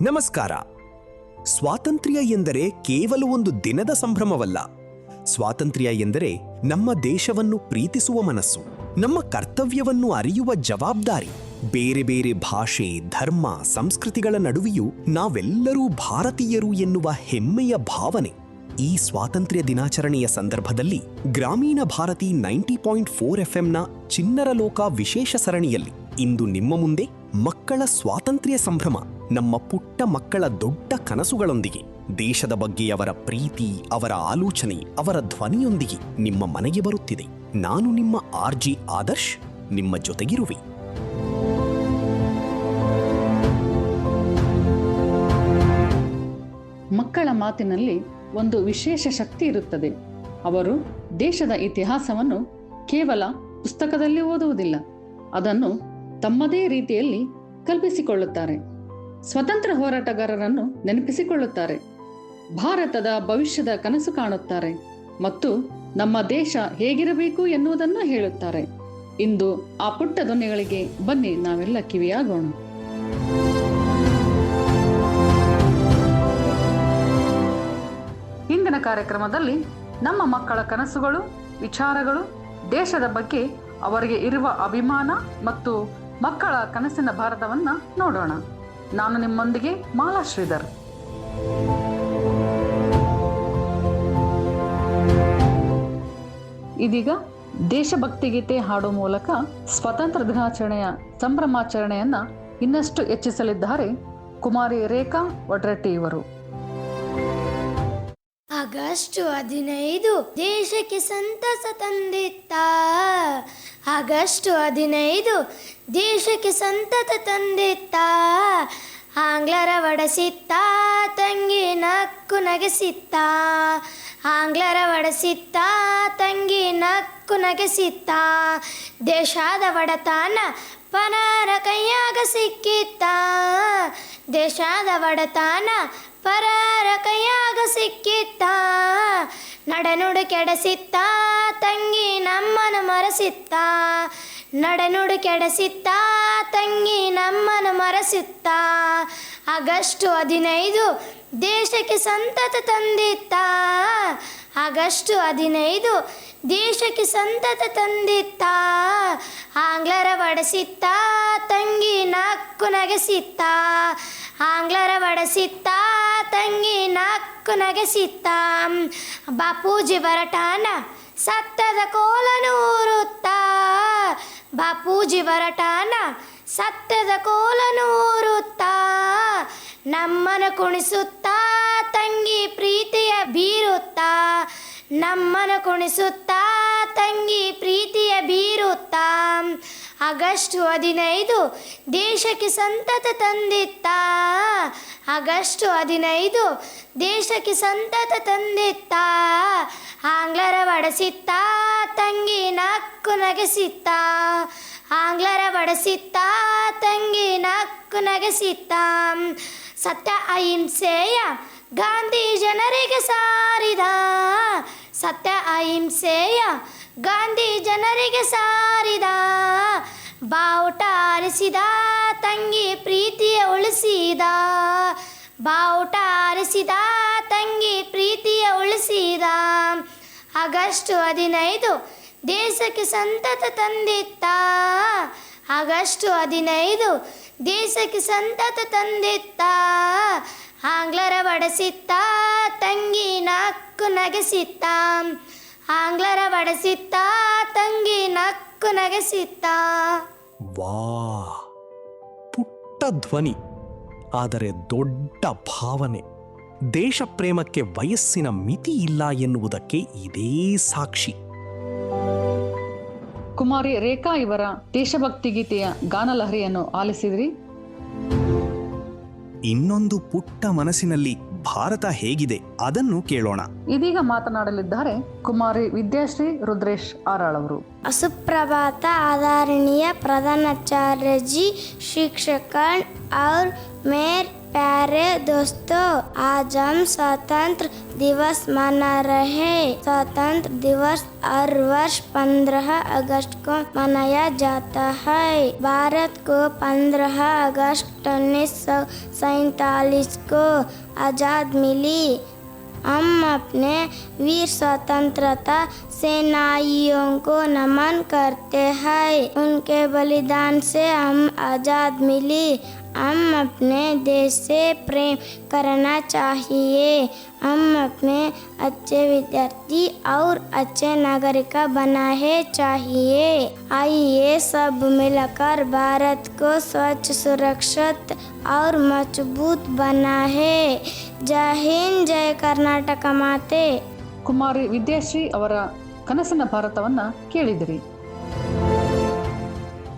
ನಮಸ್ಕಾರ. ಸ್ವಾತಂತ್ರ್ಯ ಎಂದರೆ ಕೇವಲ ಒಂದು ದಿನದ ಸಂಭ್ರಮವಲ್ಲ. ಸ್ವಾತಂತ್ರ್ಯ ಎಂದರೆ ನಮ್ಮ ದೇಶವನ್ನು ಪ್ರೀತಿಸುವ ಮನಸ್ಸು, ನಮ್ಮ ಕರ್ತವ್ಯವನ್ನು ಅರಿಯುವ ಜವಾಬ್ದಾರಿ. ಬೇರೆ ಬೇರೆ ಭಾಷೆ, ಧರ್ಮ, ಸಂಸ್ಕೃತಿಗಳ ನಡುವೆಯೂ ನಾವೆಲ್ಲರೂ ಭಾರತೀಯರು ಎನ್ನುವ ಹೆಮ್ಮೆಯ ಭಾವನೆ. ಈ ಸ್ವಾತಂತ್ರ್ಯ ದಿನಾಚರಣೆಯ ಸಂದರ್ಭದಲ್ಲಿ ಗ್ರಾಮೀಣ ಭಾರತಿ 90.4 FMನ ಚಿಣ್ಣರ ಲೋಕ ವಿಶೇಷ ಸರಣಿಯಲ್ಲಿ ಇಂದು ನಿಮ್ಮ ಮುಂದೆ ಮಕ್ಕಳ ಸ್ವಾತಂತ್ರ್ಯ ಸಂಭ್ರಮ, ನಮ್ಮ ಪುಟ್ಟ ಮಕ್ಕಳ ದೊಡ್ಡ ಕನಸುಗಳೊಂದಿಗೆ, ದೇಶದ ಬಗ್ಗೆ ಅವರ ಪ್ರೀತಿ, ಅವರ ಆಲೋಚನೆ, ಅವರ ಧ್ವನಿಯೊಂದಿಗೆ ನಿಮ್ಮ ಮನೆಗೆ ಬರುತ್ತಿದೆ. ನಾನು ನಿಮ್ಮ RJ ಆದರ್ಶ್, ನಿಮ್ಮ ಜೊತೆಗಿರುವೆ. ಮಕ್ಕಳ ಮಾತಿನಲ್ಲಿ ಒಂದು ವಿಶೇಷ ಶಕ್ತಿ ಇರುತ್ತದೆ. ಅವರು ದೇಶದ ಇತಿಹಾಸವನ್ನು ಕೇವಲ ಪುಸ್ತಕದಲ್ಲಿ ಓದುವುದಿಲ್ಲ, ಅದನ್ನು ತಮ್ಮದೇ ರೀತಿಯಲ್ಲಿ ಕಲ್ಪಿಸಿಕೊಳ್ಳುತ್ತಾರೆ. ಸ್ವತಂತ್ರ ಹೋರಾಟಗಾರರನ್ನು ನೆನಪಿಸಿಕೊಳ್ಳುತ್ತಾರೆ, ಭಾರತದ ಭವಿಷ್ಯದ ಕನಸು ಕಾಣುತ್ತಾರೆ ಮತ್ತು ನಮ್ಮ ದೇಶ ಹೇಗಿರಬೇಕು ಎನ್ನುವುದನ್ನು ಹೇಳುತ್ತಾರೆ. ಇಂದು ಆ ಪುಟ್ಟ ಧ್ವನಿಗಳಿಗೆ ಬನ್ನಿ ನಾವೆಲ್ಲ ಕಿವಿಯಾಗೋಣ. ಇಂದಿನ ಕಾರ್ಯಕ್ರಮದಲ್ಲಿ ನಮ್ಮ ಮಕ್ಕಳ ಕನಸುಗಳು, ವಿಚಾರಗಳು, ದೇಶದ ಬಗ್ಗೆ ಅವರಿಗೆ ಇರುವ ಅಭಿಮಾನ ಮತ್ತು ಮಕ್ಕಳ ಕನಸಿನ ಭಾರತವನ್ನ ನೋಡೋಣ. ನಾನು ನಿಮ್ಮೊಂದಿಗೆ ಮಾಲಾ ಶ್ರೀಧರ್. ಇದೀಗ ದೇಶಭಕ್ತಿ ಗೀತೆ ಹಾಡುವ ಮೂಲಕ ಸ್ವಾತಂತ್ರ್ಯ ದಿನಾಚರಣೆಯ ಸಂಭ್ರಮಾಚರಣೆಯನ್ನ ಇನ್ನಷ್ಟು ಹೆಚ್ಚಿಸಲಿದ್ದಾರೆ ಕುಮಾರಿ ರೇಖಾ ವಡ್ರಟ್ಟಿ ಇವರು. ಆಗಸ್ಟ್ 15 ದೇಶಕ್ಕೆ ಸಂತಸ ತಂದಿತ್ತ. ಆಗಸ್ಟ್ 15 ದೇಶಕ್ಕೆ ಸಂತತ ತಂದಿತ್ತ. ಆಂಗ್ಲರ ಒಡಸಿತ್ತ, ತಂಗಿ ನಕ್ಕು ನಗೆಸಿತ್ತ. ಆಂಗ್ಲರ ಒಡಸಿತ್ತ, ತಂಗಿ ನಕ್ಕು ನಗೆಸಿತ್ತ. ದೇಶದ ಒಡತಾನ ಪರರ ಕೈಯಾಗ ಸಿಕ್ಕಿತ್ತ. ದೇಶದ ಒಡತಾನ ಪರರ ಕೈಯಾಗ ಸಿಕ್ಕಿತ್ತ. ನಡೆನುಡು ಕೆಡಸಿತ್ತ, ತಂಗಿ ನಮ್ಮನ ಮರೆಸಿತ್ತ. ನಡೆನುಡು ಕೆಡಸಿತ್ತ, ತಂಗಿ ನಮ್ಮನ ಮರೆಸಿತ್ತ. ಆಗಸ್ಟ್ 15 ದೇಶಕ್ಕೆ ಸಂತತ ತಂದಿತ್ತ. ಆಗಸ್ಟ್ 15 ದೇಶಕ್ಕೆ ಸಂತತ ತಂದಿತ್ತ. ಆಂಗ್ಲರ ಒಡಸಿತ್ತ, ತಂಗಿ ನಕ್ಕು ನಗೆಸಿತ್ತ. ಆಂಗ್ಲರ ಒಡಸಿತ್ತ, ತಂಗಿ ನಕ್ಕು ನಗೆಸಿತ್ತ. ಬಾಪೂಜಿ ಬರಟಾನ ಸತ್ತದ ಕೋಲನು ಊರುತ್ತ. ಬಾಪೂಜಿ ಬರಟಾನ ಸತ್ತದ ಕೋಲನು ಊರುತ್ತ. ನಮ್ಮನ ಕುಣಿಸುತ್ತ, ತಂಗಿ ಪ್ರೀತಿಯ ಬೀರುತ್ತ. ನಮ್ಮನ ಕುಣಿಸುತ್ತ, ತಂಗಿ ಪ್ರೀತಿಯ ಬೀರುತ್ತ. ಆಗಸ್ಟ್ 15 ದೇಶಕ್ಕೆ ಸಂತತ ತಂದಿತ್ತ. ಆಗಸ್ಟ್ 15 ದೇಶಕ್ಕೆ ಸಂತತ ತಂದಿತ್ತ. ಆಂಗ್ಲರ ಒಡಸಿತ್ತ, ತಂಗಿ ನಕ್ಕು ನಗೆಸಿತ್ತ. ಆಂಗ್ಲರ ಒಡಸಿತ್ತ, ತಂಗಿ ನಕ್ಕು ನಗೆಸಿತ್ತ. ಸತ್ಯ ಅಹಿಂಸೆಯ ಗಾಂಧಿ ಜನರಿಗೆ ಸಾರಿದ. ಸತ್ಯ ಅಹಿಂಸೆಯ ಗಾಂಧಿ ಜನರಿಗೆ ಸಾರಿದ. ಬಾವುಟ ಆರಿಸಿದ, ತಂಗಿ ಪ್ರೀತಿಯ ಉಳಿಸಿದ. ಬಾವುಟ ಆರಿಸಿದ, ತಂಗಿ ಪ್ರೀತಿಯ ಉಳಿಸಿದ. ಆಗಸ್ಟ್ 15 ದೇಶಕ್ಕೆ ಸಂತತ ತಂದಿತ್ತ. ಆಗಸ್ಟ್ 15 ದೇಶಕ್ಕೆ ಸಂತತ ತಂದಿತ್ತ. ಆಂಗ್ಲರ ಒಡಸಿತ್ತ, ತಂಗಿ ನಕ್ಕು ನಗೆಸಿತ್ತ. ಆಂಗ್ಲರ ಒಡಸಿತ್ತ, ತಂಗಿ ನಕ್ಕು ನಗೆಸಿತ್ತ. ವಾ, ಪುಟ್ಟ ಧ್ವನಿ, ಆದರೆ ದೊಡ್ಡ ಭಾವನೆ. ದೇಶ ಪ್ರೇಮಕ್ಕೆ ವಯಸ್ಸಿನ ಮಿತಿ ಇಲ್ಲ ಎನ್ನುವುದಕ್ಕೆ ಇದೇ ಸಾಕ್ಷಿ. ಕುಮಾರಿ ರೇಖಾ ಇವರ ದೇಶಭಕ್ತಿ ಗೀತೆಯ ಗಾನಲಹರಿಯನ್ನು ಆಲಿಸಿದ್ರಿ. ಇನ್ನೊಂದು ಪುಟ್ಟ ಮನಸ್ಸಿನಲ್ಲಿ ಭಾರತ ಹೇಗಿದೆ ಅದನ್ನು ಕೇಳೋಣ. ಇದೀಗ ಮಾತನಾಡಲಿದ್ದಾರೆ ಕುಮಾರಿ ವಿದ್ಯಾಶ್ರೀ ರುದ್ರೇಶ್ ಆರಾಳ್ ಅವರು. ಸುಪ್ರಭಾತ आदरणीय प्रधानाचार्य जी, शिक्षकगण और मेरे प्यारे दोस्तों, आज हम स्वतंत्र दिवस मना रहे। स्वतंत्र दिवस हर वर्ष 15 अगस्त को मनाया जाता है। भारत को 15 अगस्त 1947 को आज़ाद मिली। हम अपने वीर स्वतंत्रता सेनानियों को नमन करते हैं। उनके बलिदान से हम आज़ाद मिली। हम अपने देश से प्रेम करना चाहिए। हम अपने अच्छे विद्यार्थी और अच्छे नागरिक बनाने चाहिए। आइए सब मिलकर भारत को स्वच्छ, सुरक्षित और मजबूत बनाए। जय हिंद, जय कर्नाटक माते। ಕುಮಾರಿ ವಿದ್ಯಾಶ್ರೀ ಅವರ ಕನಸಿನ ಭಾರತವನ್ನ ಕೇಳಿದಿರಿ.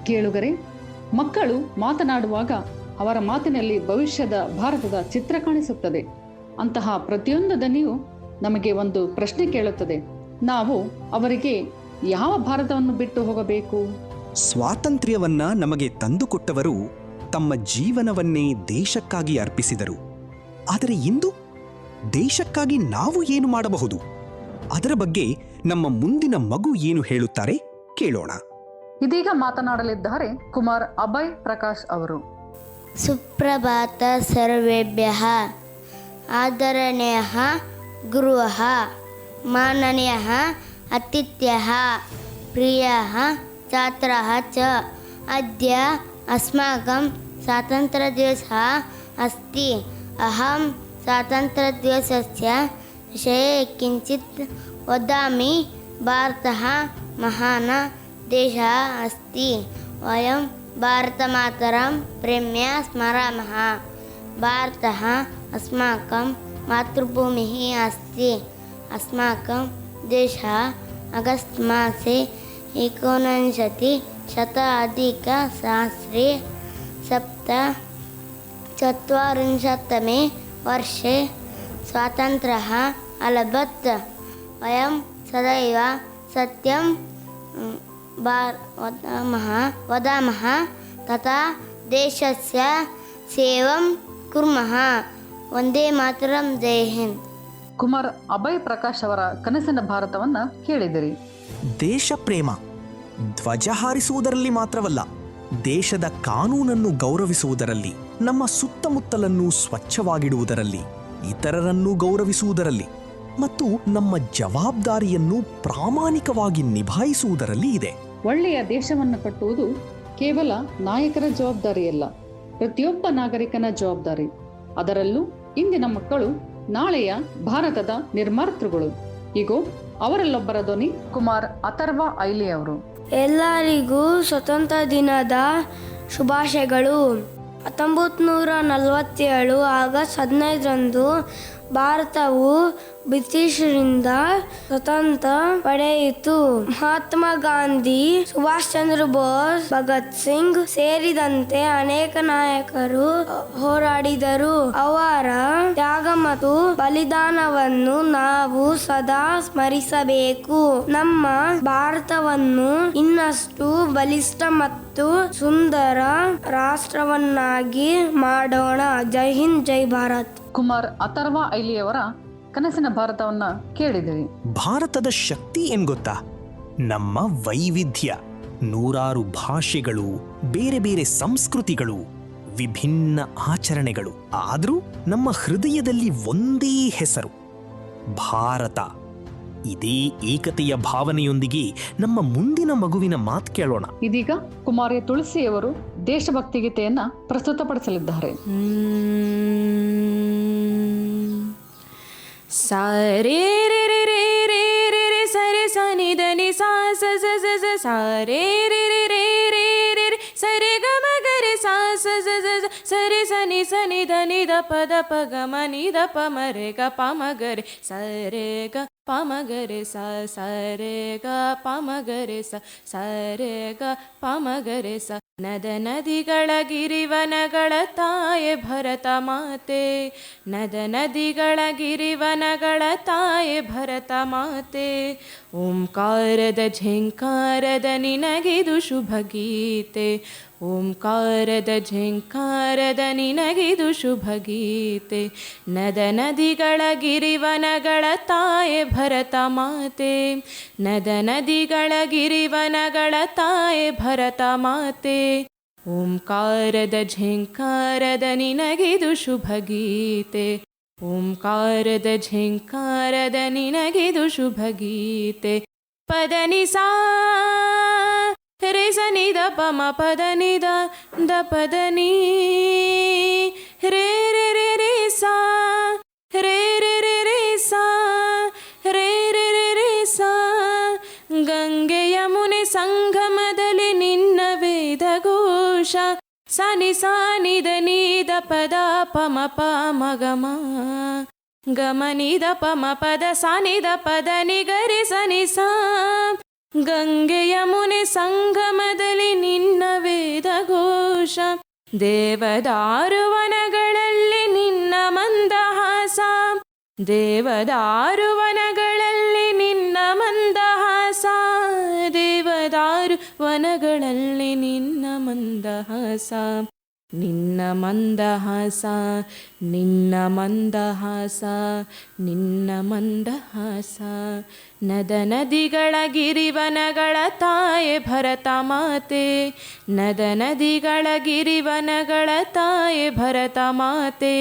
ಕೇಳುಗರೆ, ಮಕ್ಕಳು ಮಾತನಾಡುವಾಗ ಅವರ ಮಾತಿನಲ್ಲಿ ಭವಿಷ್ಯದ ಭಾರತದ ಚಿತ್ರ ಕಾಣಿಸುತ್ತದೆ. ಅಂತಹ ಪ್ರತಿಯೊಂದು ದನಿಯು ನಮಗೆ ಒಂದು ಪ್ರಶ್ನೆ ಕೇಳುತ್ತದೆ. ನಾವು ಅವರಿಗೆ ಯಾವ ಭಾರತವನ್ನು ಬಿಟ್ಟು ಹೋಗಬೇಕು? ಸ್ವಾತಂತ್ರ್ಯವನ್ನ ನಮಗೆ ತಂದುಕೊಟ್ಟವರು ತಮ್ಮ ಜೀವನವನ್ನೇ ದೇಶಕ್ಕಾಗಿ ಅರ್ಪಿಸಿದರು. ಆದರೆ ಇಂದು ದೇಶಕ್ಕಾಗಿ ನಾವು ಏನು ಮಾಡಬಹುದು? ಅದರ ಬಗ್ಗೆ ನಮ್ಮ ಮುಂದಿನ ಮಗು ಏನು ಹೇಳುತ್ತಾರೆ ಕೇಳೋಣ. ಇದೀಗ ಮಾತನಾಡಲಿದ್ದಾರೆ ಕುಮಾರ್ ಅಭಯ್ ಪ್ರಕಾಶ್ ಅವರು. ಸುಪ್ರಭಾತ ಸರ್ವೇಭ್ಯಃ. ಆದರಣೀಯಃ ಗುರುಃ, ಮಾನನೀಯಃ ಅತಿಥ್ಯಃ, ಪ್ರಿಯಃ ಛಾತ್ರಃ ಚ. ಅದ್ಯ अस्माकं स्वातन्त्र्यदिवसः अस्ति. अहं स्वातन्त्र्यदिवसस्य विषये किञ्चित् वदामि. भारतः महान् देशः अस्ति. वयं भारतमातरं प्रेम्य स्मरामः. भारतः अस्माकं मातृभूमिः अस्ति. अस्माकं देशः अगस्ट् मासे 1947 सप्तचत्वारिंशत्तमे वर्षे स्वातन्त्र्यः अलभत्. वयं सदैव सत्यं वदामः तथा देशस्य सेवां कुर्मः. ವಂದೇ ಮಾತರಂ, ಜೈ ಹಿಂದ್. ಕುಮಾರ್ ಅಭಯ್ ಪ್ರಕಾಶ್ ಅವರ ಕನಸಿನ ಭಾರತವನ್ನ ಕೇಳಿದಿರಿ. ದೇಶ ಪ್ರೇಮ ಧ್ವಜ ಹಾರಿಸುವುದರಲ್ಲಿ ಮಾತ್ರವಲ್ಲ, ದೇಶದ ಕಾನೂನನ್ನು ಗೌರವಿಸುವುದರಲ್ಲಿ, ನಮ್ಮ ಸುತ್ತಮುತ್ತಲನ್ನು ಸ್ವಚ್ಛವಾಗಿಡುವುದರಲ್ಲಿ, ಇತರರನ್ನು ಗೌರವಿಸುವುದರಲ್ಲಿ ಮತ್ತು ನಮ್ಮ ಜವಾಬ್ದಾರಿಯನ್ನು ಪ್ರಾಮಾಣಿಕವಾಗಿ ನಿಭಾಯಿಸುವುದರಲ್ಲಿ ಇದೆ. ಒಳ್ಳೆಯ ದೇಶವನ್ನು ಕಟ್ಟುವುದು ಕೇವಲ ನಾಯಕರ ಜವಾಬ್ದಾರಿಯಲ್ಲ, ಪ್ರತಿಯೊಬ್ಬ ನಾಗರಿಕನ ಜವಾಬ್ದಾರಿ. ಅದರಲ್ಲೂ ಇಂದಿನ ಮಕ್ಕಳು ನಾಳೆಯ ಭಾರತದ ನಿರ್ಮಾತೃಗಳು. ಹೀಗೋ ಅವರಲ್ಲೊಬ್ಬರ ಧ್ವನಿ ಕುಮಾರ್ ಅಥರ್ವ ಐಲಿ ಅವರು. ಎಲ್ಲರಿಗೂ ಸ್ವತಂತ್ರ ದಿನದ ಶುಭಾಶಯಗಳು. 1947 ಆಗಸ್ಟ್ 15ರಂದು ಭಾರತವು ಬ್ರಿಟಿಷರಿಂದ ಸ್ವತಂತ್ರ ಪಡೆಯಿತು. ಮಹಾತ್ಮ ಗಾಂಧಿ, ಸುಭಾಷ್ ಚಂದ್ರ ಬೋಸ್, ಭಗತ್ ಸಿಂಗ್ ಸೇರಿದಂತೆ ಅನೇಕ ನಾಯಕರು ಹೋರಾಡಿದರು. ಅವರ ತ್ಯಾಗ ಮತ್ತು ಬಲಿದಾನವನ್ನು ನಾವು ಸದಾ ಸ್ಮರಿಸಬೇಕು. ನಮ್ಮ ಭಾರತವನ್ನು ಇನ್ನಷ್ಟು ಬಲಿಷ್ಠ ಮತ್ತು ಸುಂದರ ರಾಷ್ಟ್ರವನ್ನಾಗಿ ಮಾಡೋಣ. ಜೈ ಹಿಂದ್, ಜೈ ಭಾರತ್. ಕುಮಾರ್ ಅಥರ್ವ ಐಲಿಯವರ ಕನಸಿನ ಭಾರತವನ್ನ ಕೇಳಿದಿರಿ. ಭಾರತದ ಶಕ್ತಿ ಏನ್ ಗೊತ್ತಾ? ನಮ್ಮ ವೈವಿಧ್ಯ, ನೂರಾರು ಭಾಷೆಗಳು, ಬೇರೆ ಬೇರೆ ಸಂಸ್ಕೃತಿಗಳು, ವಿಭಿನ್ನ ಆಚರಣೆಗಳು. ಆದರೂ ನಮ್ಮ ಹೃದಯದಲ್ಲಿ ಒಂದೇ ಹೆಸರು, ಭಾರತ. ಇದೇ ಏಕತೆಯ ಭಾವನೆಯೊಂದಿಗೆ ನಮ್ಮ ಮುಂದಿನ ಮಗುವಿನ ಮಾತು ಕೇಳೋಣ. ಇದೀಗ ಕುಮಾರಿ ತುಳಸಿಯವರು ದೇಶಭಕ್ತಿ ಗೀತೆಯನ್ನ ಪ್ರಸ್ತುತಪಡಿಸಲಿದ್ದಾರೆ. ಸಾರೇ ರೇ ರೇ ರೇ ರೇ ರೇ ರೇ ಸರೆ ಸನಿ ಧನಿ ಸಾ ಸ ಸ ಸ ಸ ಸಾರೇ ರೇ ರೇ ರೇ ರೇ ರೇ ರೇ ಸರೆ ಗ ಮ ಗ ರೇ ಸಾ ಸ ಸ ಸ ಸ ಸರೆ ಸನಿ ಸನಿ ಧನಿ ದ ಪ ಗ ಮ ನಿ ದ ಪ ಮ ರೇ ಗ ಪ ಮ ಗ ರೇ ಸರೆ ಗ ಪಮಗರೆ ಸ ಸರೆ ಗ ಪಮಗರೆ ಸ ಸರೆ ಗ ಪಮಗರೆ ಸ ನದ ನದಿಗಳ ಗಿರಿವನಗಳ ತಾಯೆ ಭರತ ಮಾತೆ ನದ ನದಿಗಳ ಗಿರಿವನಗಳ ತಾಯೆ ಭರತ ಮಾತೆ ಓಂಕಾರದ ಝೇಂಕಾರದ ನಿನಗಿದು ಶುಭ ಗೀತೆ ಓಂಕಾರದ ಝೇಂಕಾರದ ನಿನಗಿದು ಶುಭ ಗೀತೆ ನದ ನದಿಗಳ ಗಿರಿವನಗಳ ತಾಯೆ ಭರತ ಮಾತೆ ನದ ನದಿಗಳ ಗಿರಿವನಗಳ ತಾಯೆ ಭರತ ಮಾತೆ ಓಂಕಾರದ ಝೇಂಕಾರದ ನಿನಗಿದು ಶುಭ ಗೀತೆ ಓಂಕಾರದ ಝೇಂಕಾರದ ನಿನಗಿದು ಶುಭ ಗೀತೆ ಪದನಿ ಸಾ ರೇ ಸನಿ ದ ಪಮ ಪದನಿ ದ ಪದನಿ ರೇ ರೇ ರೇ ರೇ ಸಾ ರೇ ರೇ ರೇ ರೇ ಸಾ ರೇ ರೇ ರೇ ರೇ ಸಾ ಗಂಗೆ ಯಮುನೆ ಸಂಗಮದಲ್ಲಿ ನಿನ್ನ ವೇದ ಘೋಷ ಸನಿ ಸಾನಿದ ನೀದ ಪದ ಪಮ ಪ ಮಗಮ ಗಮನಿದ ಪಮ ಪದ ಸಾನಿದ ಪದ ನಿಗರಿ ಸನಿ ಸಾ ಗಂಗೆ ಯಮುನೆ ಸಂಗಮದಲ್ಲಿ ನಿನ್ನ ವೇದ ಘೋಷ ದೇವದಾರುವನಗಳಲ್ಲಿ ನಿನ್ನ ಮಂದಹಾಸ ದೇವದಾರುವನಗಳಲ್ಲಿ ನಿನ್ನ ಮಂದಹಾಸ ದೇವದಾರುವನಗಳಲ್ಲಿ ನಿನ್ನ ಮಂದಹಾಸ ನಿನ್ನ ಮಂದಹಾಸ ನಿನ್ನ ಮಂದಹಾಸ ನಿನ್ನ ಮಂದಹಾಸ ನದ ನದಿಗಳ ಗಿರಿವನಗಳ ತಾಯೆ ಭರತ ಮಾತೆ ನದ ನದಿಗಳ ಗಿರಿವನಗಳ ತಾಯೆ ಭರತ ಮಾತೆ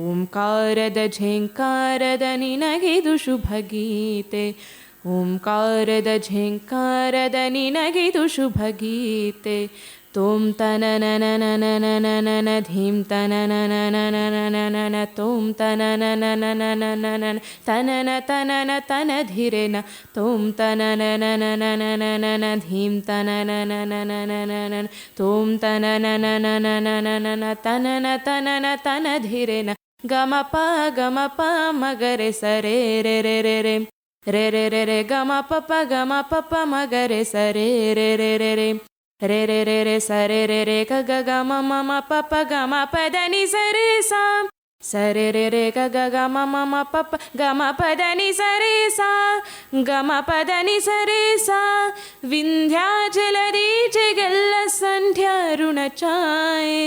ಓಂಕಾರದ ಝೇಂಕಾರದ ನಿನಗಿದು ಶುಭ ಗೀತೆ ಓಂಕಾರದ ಝೇಂಕಾರದ ನಿನಗಿದು ಶುಭ ಗೀತೆ ತೋಂ ತನನನನನನನನನ ಧೀಂ ತನನನನನನನನನ ತೋಂ ತನನನನನನನನನ ತನನ ತನನ ತನ ಧಿರೆನ ತೋಂ ತನನನನನನನನನ ಧೀಂ ತನನನನನನನನ ತೋಂ ತನನನನನನನನ ತನನ ತನನ ತನ ಧಿರೆನ ಗಮಪ ಗಮಪ ಮಗರೆ ಸರೆ ರೇ ರೇ ರೇ ರೇ ರೇ ರೇ ರೇ ರೇ ಗಮ ಪಪ ಮಗರೆ ಸರೆ ರೇ ರೇ ರೇ ರೇ ರೇ ರೇ ರೇ ರೇ ಸರೆ ರೇ ರೇ ಗ ಗ ಮ ಮ ಮ ಪ ಪ ಗ ಮ ಪ ದ ನಿ ಸರೆ ಸಾ ಸರೆ ರೇ ರೇ ಗ ಗ ಗ ಮ ಮ ಮ ಪ ಪ ಗ ಮ ಪ ದ ನಿ ಸರೆ ಸಾ ಗ ಮ ಪ ದ ನಿ ಸರೆ ಸಾ ವಿಂಧ್ಯಾಚಲದಿ ಜಗೆಲ್ಲ ಸಂಧ್ಯಾ ಋಣ ಛಾಯೆ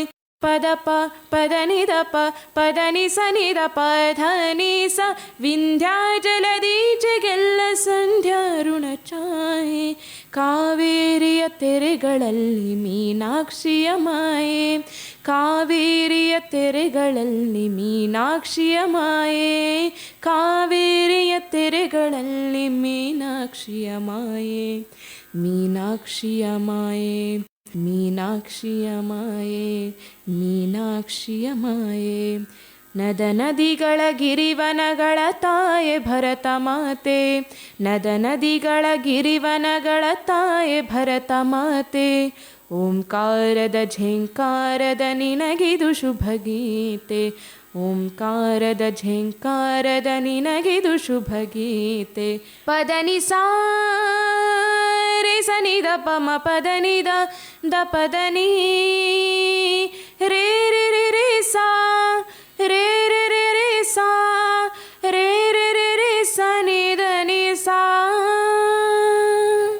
ಪದ ಪ ಪದ ನಿ ದ ಪ ಪದ ನಿ ಸ ನಿ ದ ಪ ಧ ನಿ ಸ ವಿಂಧ್ಯಾಚಲದಿ ಜಗೆಲ್ಲ ಸಂಧ್ಯಾ ಋಣ ಛಾಯೆ ಕಾವೇರಿಯ ತೆರೆಗಳಲ್ಲಿ ಮೀನಾಕ್ಷಿಯ ಮಾಯೆ ಕಾವೇರಿಯ ತೆರೆಗಳಲ್ಲಿ ಮೀನಾಕ್ಷಿಯ ಮಾಯೆ ಕಾವೇರಿಯ ತೆರೆಗಳಲ್ಲಿ ಮೀನಾಕ್ಷಿಯ ಮಾಯೆ ಮೀನಾಕ್ಷಿಯ ಮಾಯೆ ಮೀನಾಕ್ಷಿಯ ಮಾಯೆ ಮೀನಾಕ್ಷಿಯ ಮಾಯೆ ನದ ನದಿಗಳ ಗಿರಿವನಗಳ ತಾಯೆ ಭರತ ಮಾತೆ ನದ ನದಿಗಳ ಗಿರಿವನಗಳ ತಾಯೆ ಭರತ ಮಾತೆ ಓಂಕಾರದ ಝೇಂಕಾರದ ನಿನಗಿದು ಶುಭ ಗೀತೆ ಓಂಕಾರದ ಝೇಂಕಾರದ ನಿನಗಿದು ಶುಭ ಗೀತೆ ಪದನಿ ಸಾ ರೇ ಸನಿ ದ ಪಮ ಪದನಿ ದ ಪದನಿ ರೇ ರೇ ರೇ ರೇ ಸಾ ರೇ ರೇ ರೇ ರೇ ಸಾ ರೇ ರೇ ರೇ ರೇ ಸನಿ ದ ನಿ ಸಾ.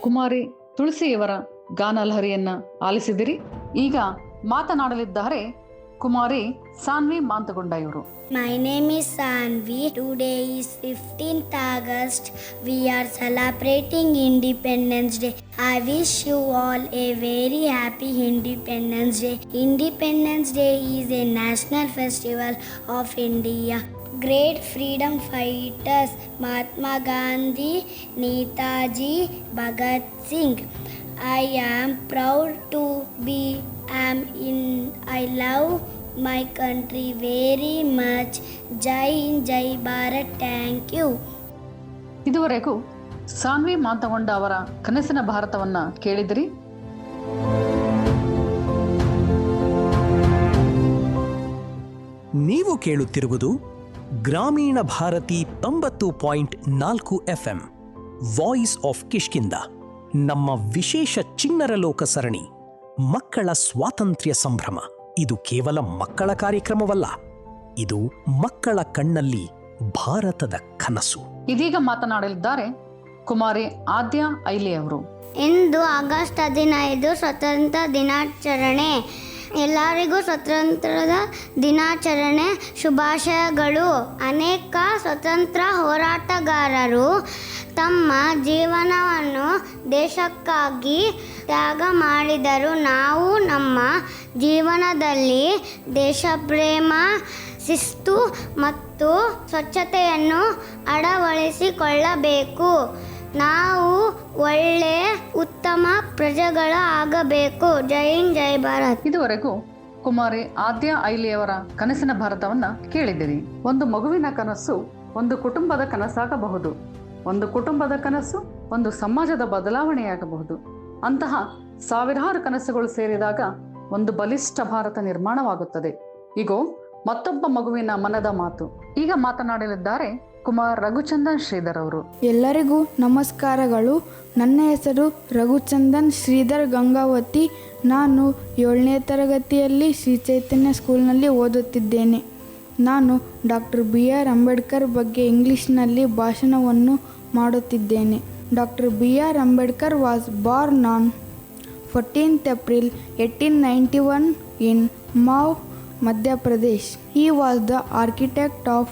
ಕುಮಾರಿ ತುಳಸಿಯವರ ಗಾನಲಹರಿಯನ್ನ ಆಲಿಸಿದಿರಿ. ಈಗ ಮಾತನಾಡಲಿದ್ದಾರೆ ಕುಮಾರಿ ಸಾನ್ವಿ ಮಾಂತಗೊಂಡ ಇವರು. My name is Sanvi. Today is 15th August. We are celebrating Independence Day. I wish you all a very happy Independence Day. Independence Day is a national festival of India. Great freedom fighters Mahatma Gandhi, Netaji, Bhagat Singh. I am proud to be I love my country very much. Jai Hind, Jai Bharat. Thank you. ಇದುವರೆಗೂ ಸಾನ್ವಿ ಮಾಂತಗೊಂಡ ಅವರ ಕನಸಿನ ಭಾರತವನ್ನ ಕೇಳಿದಿರಿ. ನೀವು ಕೇಳುತ್ತಿರುವುದು Grameena Bharathi 90.4 FM, voice of Kishkinda. ನಮ್ಮ ವಿಶೇಷ ಚಿಣ್ಣರ ಲೋಕ ಸರಣಿ ಮಕ್ಕಳ ಸ್ವಾತಂತ್ರ್ಯ ಸಂಭ್ರಮ. ಇದು ಕೇವಲ ಮಕ್ಕಳ ಕಾರ್ಯಕ್ರಮವಲ್ಲ, ಇದು ಮಕ್ಕಳ ಕಣ್ಣಲ್ಲಿ ಭಾರತದ ಕನಸು. ಇದೀಗ ಮಾತನಾಡಲಿದ್ದಾರೆ ಕುಮಾರಿ ಆದ್ಯ ಐಲಿ ಅವರು. ಇಂದು ಆಗಸ್ಟ್ 15 ಸ್ವತಂತ್ರ ದಿನಾಚರಣೆ. ಎಲ್ಲರಿಗೂ ಸ್ವತಂತ್ರದ ದಿನಾಚರಣೆ ಶುಭಾಶಯಗಳು. ಅನೇಕ ಸ್ವತಂತ್ರ ಹೋರಾಟಗಾರರು ತಮ್ಮ ಜೀವನವನ್ನು ದೇಶಕ್ಕಾಗಿ ತ್ಯಾಗ ಮಾಡಿದರು. ನಾವು ನಮ್ಮ ಜೀವನದಲ್ಲಿ ದೇಶಪ್ರೇಮ, ಶಿಸ್ತು ಮತ್ತು ಸ್ವಚ್ಛತೆಯನ್ನು ಅಳವಡಿಸಿಕೊಳ್ಳಬೇಕು. ನಾವು ಒಳ್ಳೆಯ ಉತ್ತಮ ಪ್ರಜೆಗಳ ಆಗಬೇಕು. ಜೈ ಹಿಂದ್, ಜೈ ಭಾರತ್. ಇದುವರೆಗೂ ಕುಮಾರಿ ಆದ್ಯ ಐಲಿಯವರ ಕನಸಿನ ಭಾರತವನ್ನ ಕೇಳಿದಿರಿ. ಒಂದು ಮಗುವಿನ ಕನಸು ಒಂದು ಕುಟುಂಬದ ಕನಸಾಗಬಹುದು. ಒಂದು ಕುಟುಂಬದ ಕನಸು ಒಂದು ಸಮಾಜದ ಬದಲಾವಣೆಯಾಗಬಹುದು. ಅಂತಹ ಸಾವಿರಾರು ಕನಸುಗಳು ಸೇರಿದಾಗ ಒಂದು ಬಲಿಷ್ಠ ಭಾರತ ನಿರ್ಮಾಣವಾಗುತ್ತದೆ. ಈಗ ಮತ್ತೊಬ್ಬ ಮಗುವಿನ ಮನದ ಮಾತು. ಈಗ ಮಾತನಾಡಲಿದ್ದಾರೆ ಕುಮಾರ್ ರಘುಚಂದನ್ ಶ್ರೀಧರ್ ಅವರು. ಎಲ್ಲರಿಗೂ ನಮಸ್ಕಾರಗಳು. ನನ್ನ ಹೆಸರು ರಘುಚಂದನ್ ಶ್ರೀಧರ್ ಗಂಗಾವತಿ. ನಾನು 7ನೇ ತರಗತಿಯಲ್ಲಿ ಶ್ರೀ ಚೈತನ್ಯ ಸ್ಕೂಲ್ನಲ್ಲಿ ಓದುತ್ತಿದ್ದೇನೆ. ನಾನು ಡಾಕ್ಟರ್ BR ಅಂಬೇಡ್ಕರ್ ಬಗ್ಗೆ ಇಂಗ್ಲಿಷ್ನಲ್ಲಿ ಭಾಷಣವನ್ನು ಮಾಡುತ್ತಿದ್ದೇನೆ. Doctor BR Ambedkar was Born on 14th April 1891 in Mau, Madhya Pradesh. He was the architect of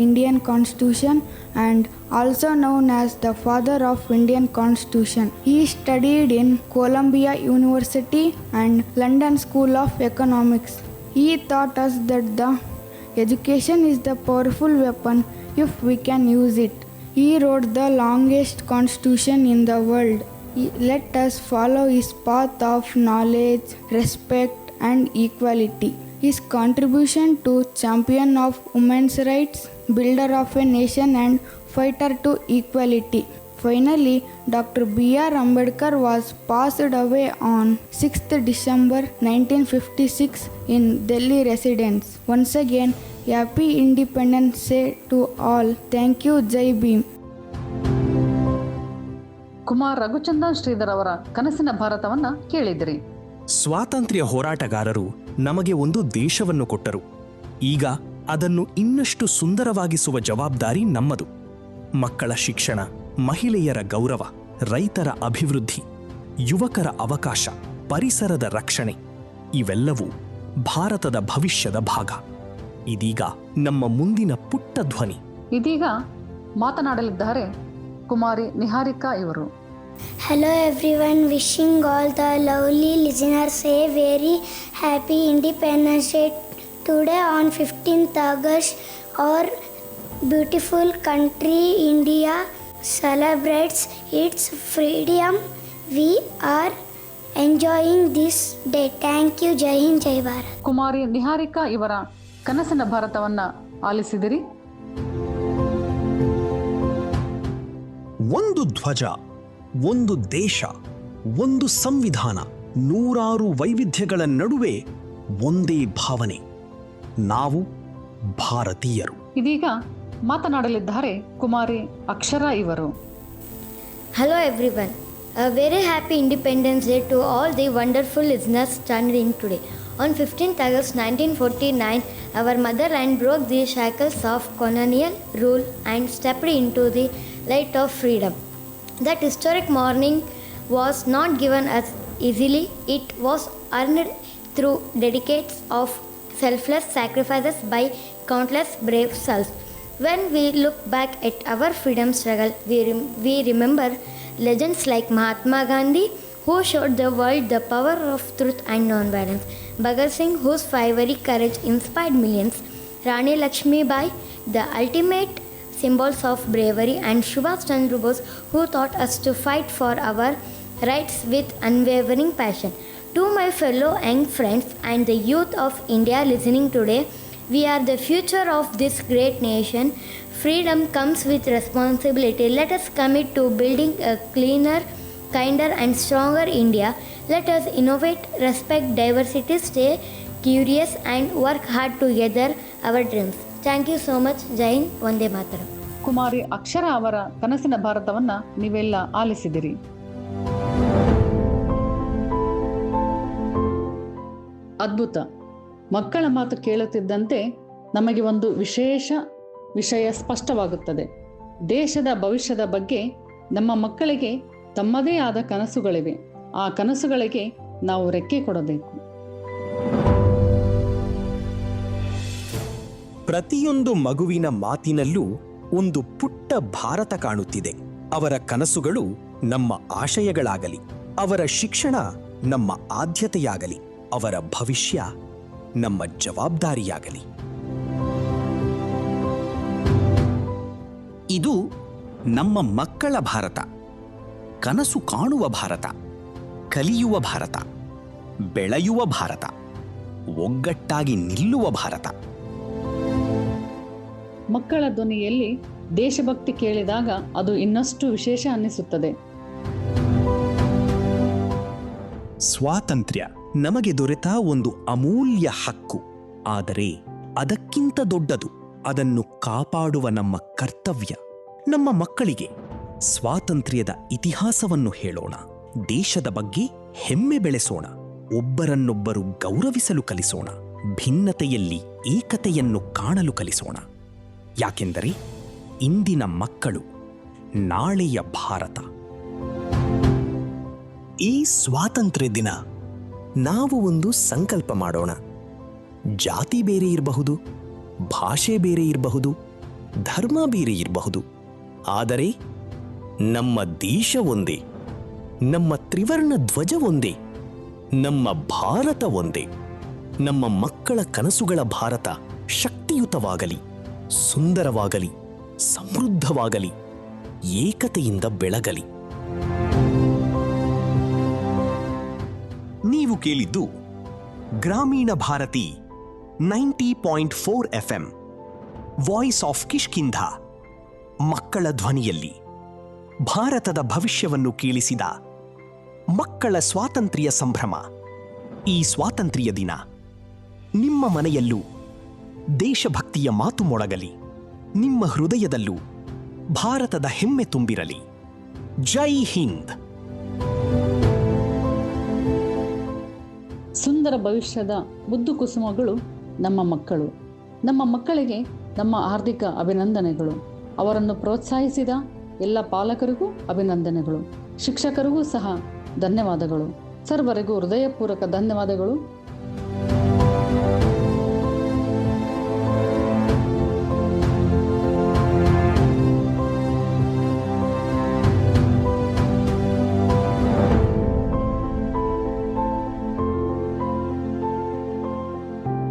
Indian Constitution and also known as the father of Indian Constitution. He studied in Columbia University and London School of Economics. He taught us that the education is the powerful weapon if we can use it. He wrote the longest constitution in the world. Let us follow his path of knowledge, respect and equality. His contribution to champion of women's rights, builder of a nation and fighter to equality. Finally, Dr. BR Ambedkar was passed away on 6th December 1956 in Delhi residence. Once again, Happy Independence Day to all. Thank you. Jai Bhim. Kumar Raghuchandan Shridhar ಅವರ ಕನಸಿನ ಭಾರತವನ್ನ ಕೇಳಿದಿರಿ. ಸ್ವಾತಂತ್ರ್ಯ ಹೋರಾಟಗಾರರು ನಮಗೆ ಒಂದು ದೇಶವನ್ನು ಕೊಟ್ಟರು. ಈಗ ಅದನ್ನು ಇನ್ನಷ್ಟು ಸುಂದರವಾಗಿಸುವ ಜವಾಬ್ದಾರಿ ನಮ್ಮದು. ಮಕ್ಕಳ ಶಿಕ್ಷಣ, ಮಹಿಳೆಯರ ಗೌರವ, ರೈತರ ಅಭಿವೃದ್ಧಿ, ಯುವಕರ ಅವಕಾಶ, ಪರಿಸರದ ರಕ್ಷಣೆ ಇವೆಲ್ಲವೂ ಭಾರತದ ಭವಿಷ್ಯದ ಭಾಗ. ಇದೀಗ ನಮ್ಮ ಮುಂದಿನ ಪುಟ್ಟ ಧ್ವನಿ. ಇದೀಗ ಮಾತನಾಡಲಿದ್ದಾರೆ ಕುಮಾರಿ ನಿಹಾರಿಕಾ ಇವರು. Hello everyone, wishing all the lovely listeners a very happy Independence Day. Today on 15th August, our beautiful country India celebrates its freedom. We are enjoying this day. Thank you. Jai Hind, Jai Bharat. ಕುಮಾರಿ ನಿಹಾರಿಕಾ ಇವರ ಕನಸಿನ ಭಾರತವನ್ನ ಆಲಿಸಿದಿರಿ. ಒಂದು ಧ್ವಜ, ಒಂದು ದೇಶ, ಒಂದು ಸಂವಿಧಾನ, ನೂರಾರು ವೈವಿಧ್ಯಗಳ ನಡುವೆ ಒಂದೇ ಭಾವನೆ, ನಾವು ಭಾರತೀಯರು. ಇದೀಗ ಮಾತನಾಡಲಿದ್ದಾರೆ ಕುಮಾರಿ ಅಕ್ಷರಾ ಇವರು. Hello everyone, a very happy Independence Day to all the wonderful listeners tuned in today. On 15th August 1949, our motherland broke the shackles of colonial rule and stepped into the light of freedom. That historic morning was not given us easily. It was earned through decades of selfless sacrifices by countless brave souls. When we look back at our freedom struggle, we remember legends like Mahatma Gandhi, who showed the world the power of truth and non-violence, Bhagat Singh, whose fiery courage inspired millions, Rani Lakshmibai, the ultimate symbols of bravery, and Subhash Chandra Bose, who taught us to fight for our rights with unwavering passion. To my fellow young friends and the youth of India listening today, we are the future of this great nation. Freedom comes with responsibility. Let us commit to building a cleaner, kinder and stronger India. Let us innovate, respect diversity, stay curious and work hard together our dreams. Thank you so much. ಜೈ ಹಿಂದ್, ವಂದೇ ಮಾತರಂ. ಕುಮಾರಿ ಅಕ್ಷರ ಅವರ ಕನಸಿನ ಭಾರತವನ್ನ ನೀವೆಲ್ಲ ಆಲಿಸಿದಿರಿ. ಅದ್ಭುತ. ಮಕ್ಕಳ ಮಾತು ಕೇಳುತ್ತಿದ್ದಂತೆ ನಮಗೆ ಒಂದು ವಿಶೇಷ ವಿಷಯ ಸ್ಪಷ್ಟವಾಗುತ್ತದೆ. ದೇಶದ ಭವಿಷ್ಯದ ಬಗ್ಗೆ ನಮ್ಮ ಮಕ್ಕಳಿಗೆ ತಮ್ಮದೇ ಆದ ಕನಸುಗಳಿವೆ. ಆ ಕನಸುಗಳಿಗೆ ನಾವು ರೆಕ್ಕೆ ಕೊಡಬೇಕು. ಪ್ರತಿಯೊಂದು ಮಗುವಿನ ಮಾತಿನಲ್ಲೂ ಒಂದು ಪುಟ್ಟ ಭಾರತ ಕಾಣುತ್ತಿದೆ. ಅವರ ಕನಸುಗಳು ನಮ್ಮ ಆಶಯಗಳಾಗಲಿ, ಅವರ ಶಿಕ್ಷಣ ನಮ್ಮ ಆದ್ಯತೆಯಾಗಲಿ, ಅವರ ಭವಿಷ್ಯ ನಮ್ಮ ಜವಾಬ್ದಾರಿಯಾಗಲಿ. ಇದು ನಮ್ಮ ಮಕ್ಕಳ ಭಾರತ, ಕನಸು ಕಾಣುವ ಭಾರತ, ಕಲಿಯುವ ಭಾರತ, ಬೆಳೆಯುವ ಭಾರತ, ಒಗ್ಗಟ್ಟಾಗಿ ನಿಲ್ಲುವ ಭಾರತ. ಮಕ್ಕಳ ಧ್ವನಿಯಲ್ಲಿ ದೇಶಭಕ್ತಿ ಕೇಳಿದಾಗ ಅದು ಇನ್ನಷ್ಟು ವಿಶೇಷ ಅನ್ನಿಸುತ್ತದೆ. ಸ್ವಾತಂತ್ರ್ಯ ನಮಗೆ ದೊರೆತ ಒಂದು ಅಮೂಲ್ಯ ಹಕ್ಕು. ಆದರೆ ಅದಕ್ಕಿಂತ ದೊಡ್ಡದು ಅದನ್ನು ಕಾಪಾಡುವ ನಮ್ಮ ಕರ್ತವ್ಯ. ನಮ್ಮ ಮಕ್ಕಳಿಗೆ ಸ್ವಾತಂತ್ರ್ಯದ ಇತಿಹಾಸವನ್ನು ಹೇಳೋಣ, ದೇಶದ ಬಗ್ಗೆ ಹೆಮ್ಮೆ ಬೆಳೆಸೋಣ, ಒಬ್ಬರನ್ನೊಬ್ಬರು ಗೌರವಿಸಲು ಕಲಿಸೋಣ, ಭಿನ್ನತೆಯಲ್ಲಿ ಏಕತೆಯನ್ನು ಕಾಣಲು ಕಲಿಸೋಣ. ಯಾಕೆಂದರೆ ಇಂದಿನ ಮಕ್ಕಳು ನಾಳೆಯ ಭಾರತ. ಈ ಸ್ವಾತಂತ್ರ್ಯ ದಿನ ನಾವು ಒಂದು ಸಂಕಲ್ಪ ಮಾಡೋಣ. ಜಾತಿ ಬೇರೆ ಇರಬಹುದು, ಭಾಷೆ ಬೇರೆ ಇರಬಹುದು, ಧರ್ಮ ಬೇರೆ ಇರಬಹುದು, ಆದರೆ ನಮ್ಮ ದೇಶ ಒಂದೇ, ನಮ್ಮ ತ್ರಿವರ್ಣ ಧ್ವಜ ಒಂದೇ, ನಮ್ಮ ಭಾರತ ಒಂದೇ. ನಮ್ಮ ಮಕ್ಕಳ ಕನಸುಗಳ ಭಾರತ ಶಕ್ತಿಯುತವಾಗಲಿ, ಸುಂದರವಾಗಲಿ, ಸಮೃದ್ಧವಾಗಲಿ, ಏಕತೆಯಿಂದ ಬೆಳಗಲಿ. ನೀವು ಕೇಳಿದ್ದು Grameena Bharathi 90.4 FM, voice of Kishkindha. ಮಕ್ಕಳ ಧ್ವನಿಯಲ್ಲಿ ಭಾರತದ ಭವಿಷ್ಯವನ್ನು ಕೇಳಿಸಿದ ಮಕ್ಕಳ ಸ್ವಾತಂತ್ರ್ಯ ಸಂಭ್ರಮ. ಈ ಸ್ವಾತಂತ್ರ್ಯ ದಿನ ನಿಮ್ಮ ಮನೆಯಲ್ಲೂ ದೇಶಭಕ್ತಿಯ ಮಾತು ಮೊಳಗಲಿ, ನಿಮ್ಮ ಹೃದಯದಲ್ಲೂ ಭಾರತದ ಹೆಮ್ಮೆ ತುಂಬಿರಲಿ. ಜೈ ಹಿಂದ್. ಸುಂದರ ಭವಿಷ್ಯದ ಮುದ್ದು ಕುಸುಮಗಳು ನಮ್ಮ ಮಕ್ಕಳು. ನಮ್ಮ ಮಕ್ಕಳಿಗೆ ನಮ್ಮ ಹಾರ್ದಿಕ ಅಭಿನಂದನೆಗಳು. ಅವರನ್ನು ಪ್ರೋತ್ಸಾಹಿಸಿದ ಎಲ್ಲ ಪಾಲಕರಿಗೂ ಅಭಿನಂದನೆಗಳು. ಶಿಕ್ಷಕರಿಗೂ ಸಹ ಧನ್ಯವಾದಗಳು. ಸರ್ವರಿಗೂ ಹೃದಯಪೂರ್ವಕ ಧನ್ಯವಾದಗಳು.